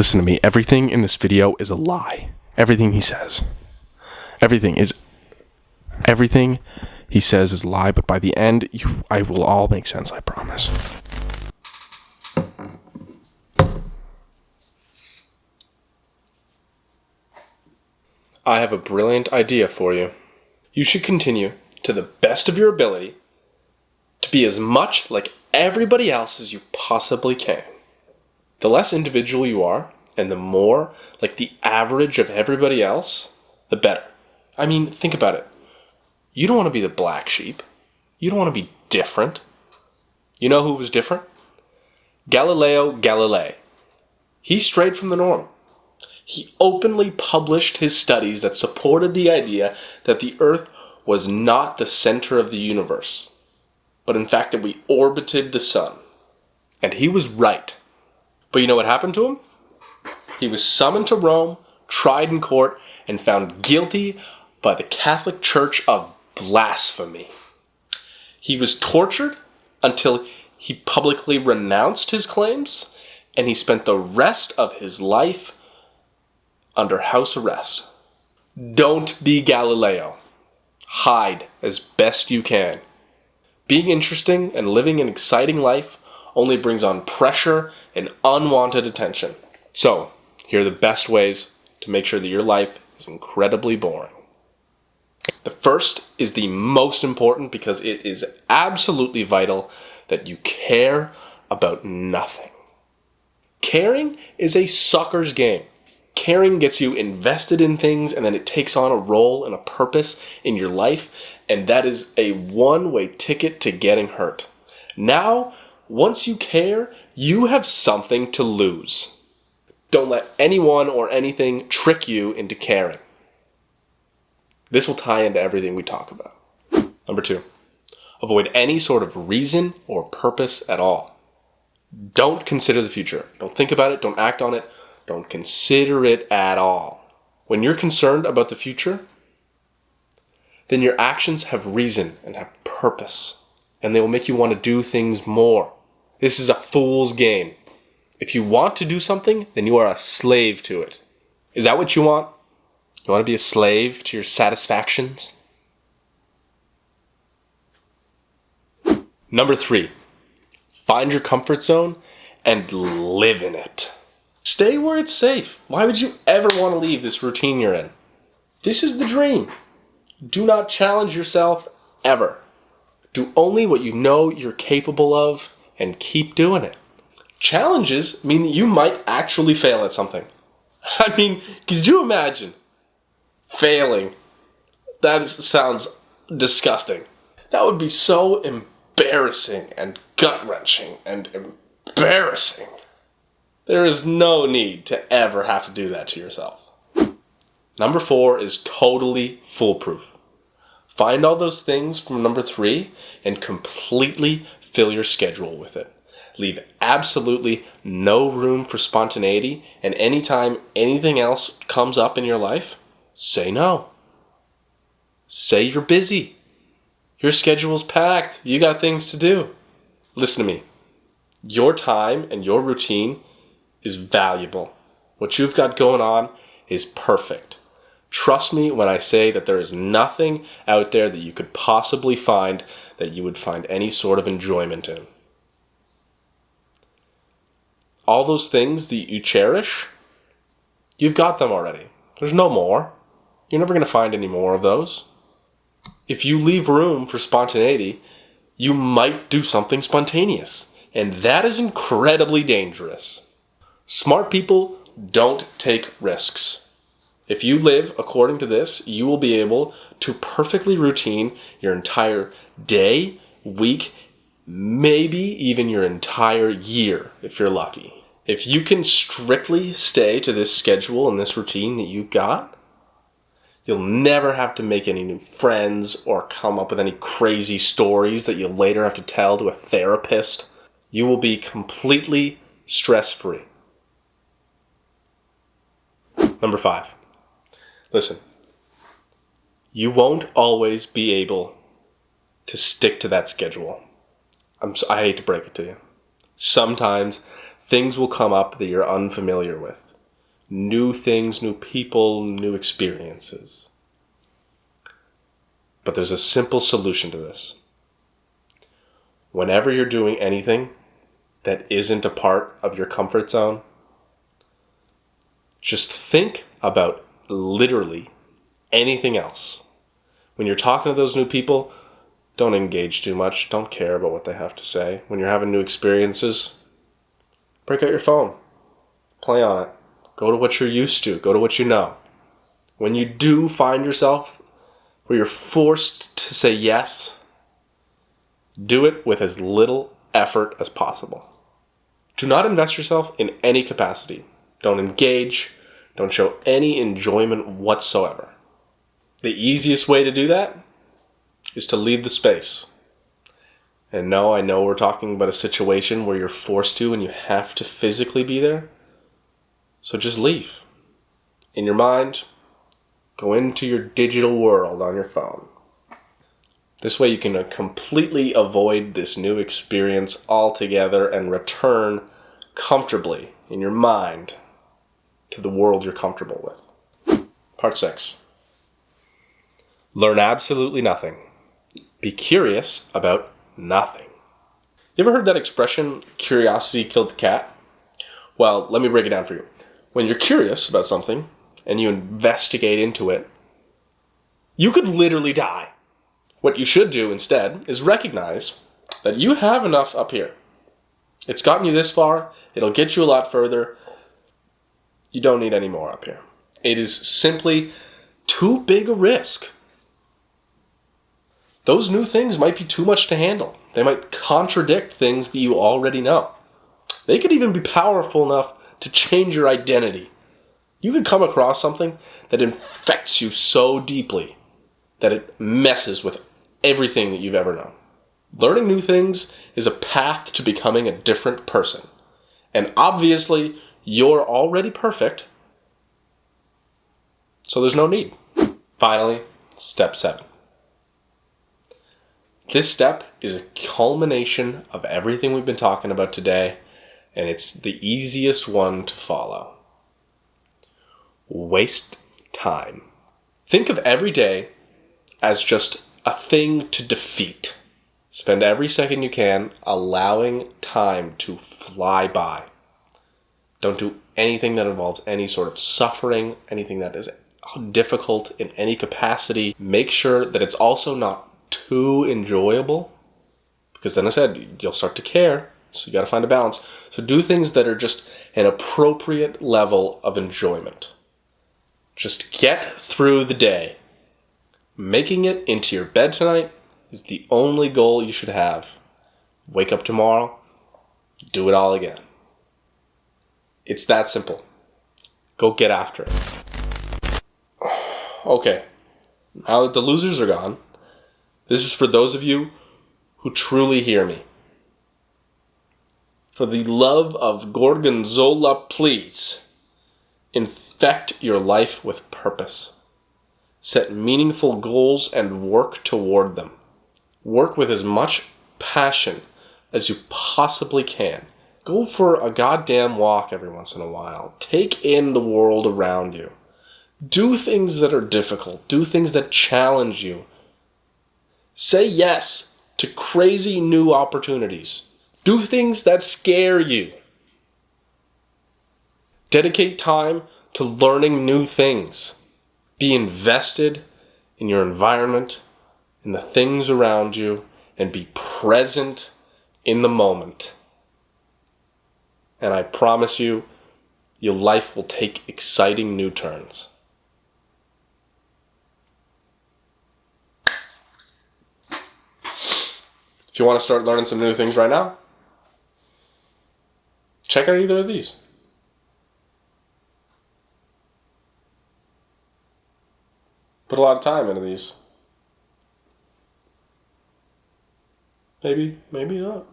Listen to me. Everything in this video is a lie. Everything he says. Everything he says is a lie, but by the end, I will all make sense, I promise. I have a brilliant idea for you. You should continue, to the best of your ability, to be as much like everybody else as you possibly can. The less individual you are, and the more like the average of everybody else, the better. I mean, think about it. You don't want to be the black sheep. You don't want to be different. You know who was different? Galileo Galilei. He strayed from the norm. He openly published his studies that supported the idea that the Earth was not the center of the universe, but in fact that we orbited the sun. And he was right. But you know what happened to him? He was summoned to Rome, tried in court, and found guilty by the Catholic Church of blasphemy. He was tortured until he publicly renounced his claims, and he spent the rest of his life under house arrest. Don't be Galileo. Hide as best you can. Being interesting and living an exciting life only brings on pressure and unwanted attention. So, here are the best ways to make sure that your life is incredibly boring. The first is the most important because it is absolutely vital that you care about nothing. Caring is a sucker's game. Caring gets you invested in things, and then it takes on a role and a purpose in your life, and that is a one-way ticket to getting hurt. Now, once you care, you have something to lose. Don't let anyone or anything trick you into caring. This will tie into everything we talk about. Number 2, avoid any sort of reason or purpose at all. Don't consider the future. Don't think about it. Don't act on it. Don't consider it at all. When you're concerned about the future, then your actions have reason and have purpose, and they will make you want to do things more. This is a fool's game. If you want to do something, then you are a slave to it. Is that what you want? You want to be a slave to your satisfactions? Number 3, find your comfort zone and live in it. Stay where it's safe. Why would you ever want to leave this routine you're in? This is the dream. Do not challenge yourself ever. Do only what you know you're capable of and keep doing it. Challenges mean that you might actually fail at something. I mean, could you imagine failing? That sounds disgusting. That would be so embarrassing and gut-wrenching and embarrassing. There is no need to ever have to do that to yourself. Number 4 is totally foolproof. Find all those things from number 3 and completely fill your schedule with it. Leave absolutely no room for spontaneity, and anytime anything else comes up in your life, say no. Say you're busy. Your schedule's packed. You got things to do. Listen to me. Your time and your routine is valuable. What you've got going on is perfect. Trust me when I say that there is nothing out there that you could possibly find that you would find any sort of enjoyment in. All those things that you cherish, you've got them already. There's no more. You're never going to find any more of those. If you leave room for spontaneity, you might do something spontaneous, and that is incredibly dangerous. Smart people don't take risks. If you live according to this, you will be able to perfectly routine your entire day, week, maybe even your entire year if you're lucky. If you can strictly stay to this schedule and this routine that you've got, you'll never have to make any new friends or come up with any crazy stories that you'll later have to tell to a therapist. You will be completely stress-free. Number 5. Listen. You won't always be able to stick to that schedule. I hate to break it to you. Sometimes things will come up that you're unfamiliar with. new things, new people, new experiences. But there's a simple solution to this. Whenever you're doing anything that isn't a part of your comfort zone, just think about literally anything else. When you're talking to those new people, don't engage too much. Don't care about what they have to say. When you're having new experiences, break out your phone. Play on it. Go to what you're used to. Go to what you know. When you do find yourself where you're forced to say yes, do it with as little effort as possible. Do not invest yourself in any capacity. Don't engage. Don't show any enjoyment whatsoever. The easiest way to do that is to leave the space. And no, I know we're talking about a situation where you're forced to and you have to physically be there. So just leave. In your mind, go into your digital world on your phone. This way you can completely avoid this new experience altogether and return comfortably in your mind to the world you're comfortable with. Part 6. Learn absolutely nothing. Be curious about nothing. You ever heard that expression, curiosity killed the cat? Well, let me break it down for you. When you're curious about something and you investigate into it, you could literally die. What you should do instead is recognize that you have enough up here. It's gotten you this far. It'll get you a lot further. You don't need any more up here. It is simply too big a risk. Those new things might be too much to handle. They might contradict things that you already know. They could even be powerful enough to change your identity. You could come across something that infects you so deeply that it messes with everything that you've ever known. Learning new things is a path to becoming a different person. And obviously, you're already perfect, so there's no need. Finally, step 7. This step is a culmination of everything we've been talking about today, and it's the easiest one to follow. Waste time. Think of every day as just a thing to defeat. Spend every second you can allowing time to fly by. Don't do anything that involves any sort of suffering, anything that is difficult in any capacity. Make sure that it's also not too enjoyable, because then I said you'll start to care, so you got to find a balance. So do things that are just an appropriate level of enjoyment. Just get through the day. Making it into your bed tonight is the only goal you should have. Wake up tomorrow, do it all again. It's that simple. Go get after it. Okay, now that the losers are gone, this is for those of you who truly hear me. For the love of Gorgonzola, please, infect your life with purpose. Set meaningful goals and work toward them. Work with as much passion as you possibly can. Go for a goddamn walk every once in a while. Take in the world around you. Do things that are difficult. Do things that challenge you. Say yes to crazy new opportunities. Do things that scare you. Dedicate time to learning new things. Be invested in your environment, in the things around you, and be present in the moment. And I promise you, your life will take exciting new turns. If you want to start learning some new things right now, check out either of these. Put a lot of time into these. Maybe not.